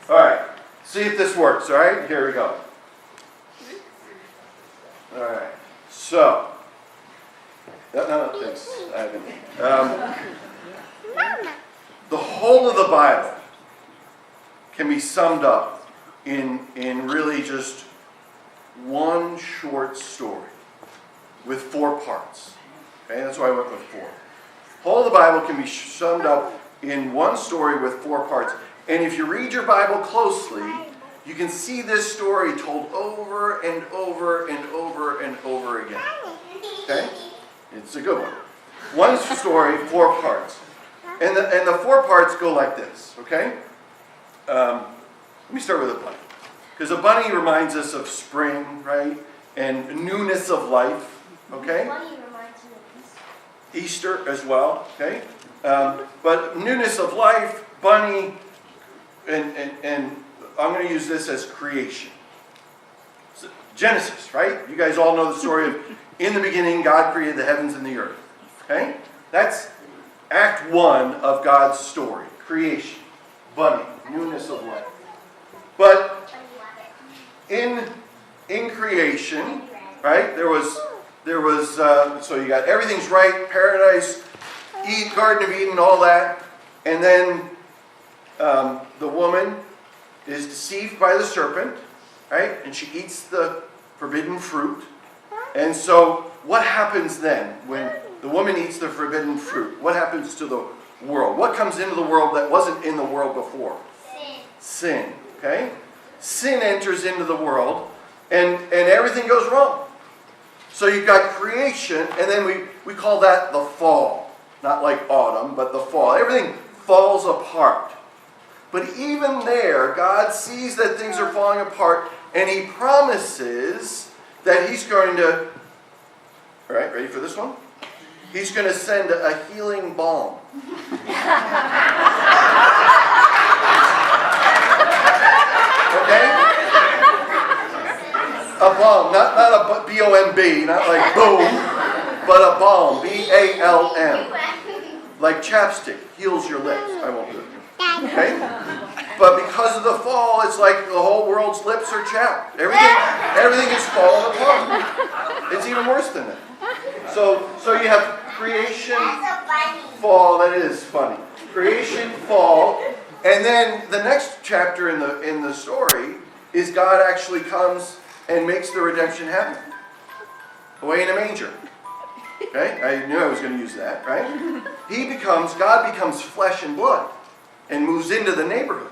All right. See if this works, all right? Here we go. All right. So, no, thanks. I haven't. The whole of the Bible can be summed up in really just one short story with 4 parts. Okay, that's why I went with 4. The whole of the Bible can be summed up in one story with 4 parts. And if you read your Bible closely, you can see this story told over and over and over and over again. Okay? It's a good one. One story, 4 parts. And the 4 parts go like this, okay? Let me start with a bunny. Because a bunny reminds us of spring, right? And newness of life, okay? Bunny reminds me of Easter as well, okay? But newness of life, bunny, and I'm going to use this as creation. So, Genesis, right? You guys all know the story of, in the beginning, God created the heavens and the earth, okay? That's Act 1 of God's story, creation, bunny, newness of life. But in creation, right, there was so you got everything's right, paradise, Garden of Eden, all that, and then the woman is deceived by the serpent, right, and she eats the forbidden fruit. And so what happens then when the woman eats the forbidden fruit? What happens to the world? What comes into the world that wasn't in the world before? Sin. Okay? Sin enters into the world, and everything goes wrong. So you've got creation, and then we call that the fall. Not like autumn, but the fall. Everything falls apart. But even there, God sees that things are falling apart, and He promises that He's going to... All right, ready for this one? He's going to send a healing balm. Okay? A balm, not a B-O-M-B, not like boom, but a balm, B-A-L-M. Like chapstick, heals your lips. I won't do it. Okay? But because of the fall, it's like the whole world's lips are chapped. Everything is falling apart. It's even worse than that. So you have creation, fall. That is funny. Creation, fall, and then the next chapter in the story is God actually comes and makes the redemption happen. Away in a manger. Okay? I knew I was going to use that, right? God becomes flesh and blood and moves into the neighborhood,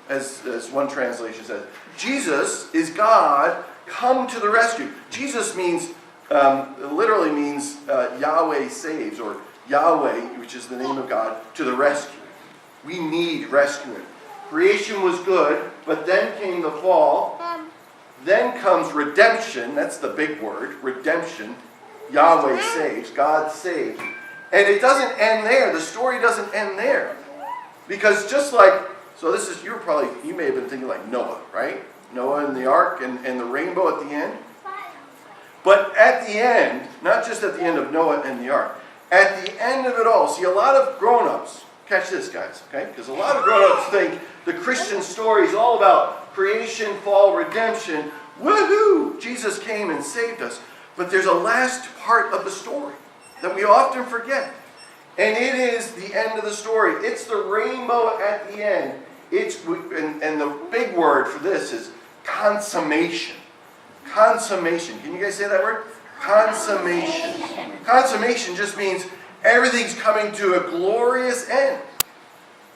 as one translation says. Jesus is God come to the rescue. Jesus literally means Yahweh saves, or Yahweh, which is the name of God, to the rescue. We need rescuing. Creation was good, but then came the fall. Then comes redemption. That's the big word, redemption. Yahweh saves, God saves. And it doesn't end there. The story doesn't end there. Because just like, so this is, you may have been thinking like Noah, right? Noah and the ark and the rainbow at the end. But at the end, not just at the end of Noah and the ark, at the end of it all, see, a lot of grown-ups, catch this, guys, okay? Because a lot of grown-ups think the Christian story is all about creation, fall, redemption. Woohoo! Jesus came and saved us. But there's a last part of the story that we often forget. And it is the end of the story. It's the rainbow at the end. And the big word for this is consummation. Consummation. Can you guys say that word? Consummation. Consummation just means everything's coming to a glorious end.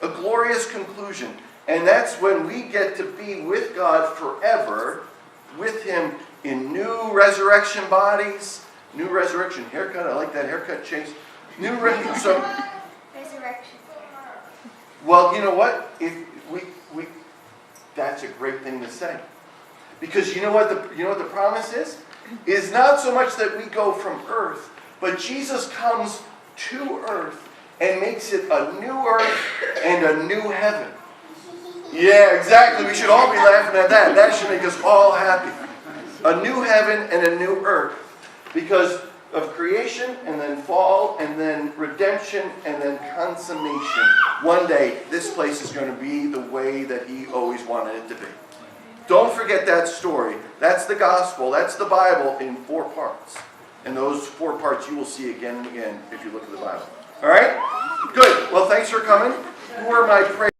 A glorious conclusion. And that's when we get to be with God forever, with Him in new resurrection bodies, new resurrection haircut. I like that haircut, Chase. Resurrection. Well, you know what? That's a great thing to say. Because you know what the promise is? Is not so much that we go from earth, but Jesus comes to earth and makes it a new earth and a new heaven. Yeah, exactly. We should all be laughing at that. That should make us all happy. A new heaven and a new earth. Because of creation, and then fall, and then redemption, and then consummation. One day, this place is going to be the way that he always wanted it to be. Don't forget that story. That's the gospel. That's the Bible in 4 parts. And those 4 parts you will see again and again if you look at the Bible. All right? Good. Well, thanks for coming. Who are my prayers?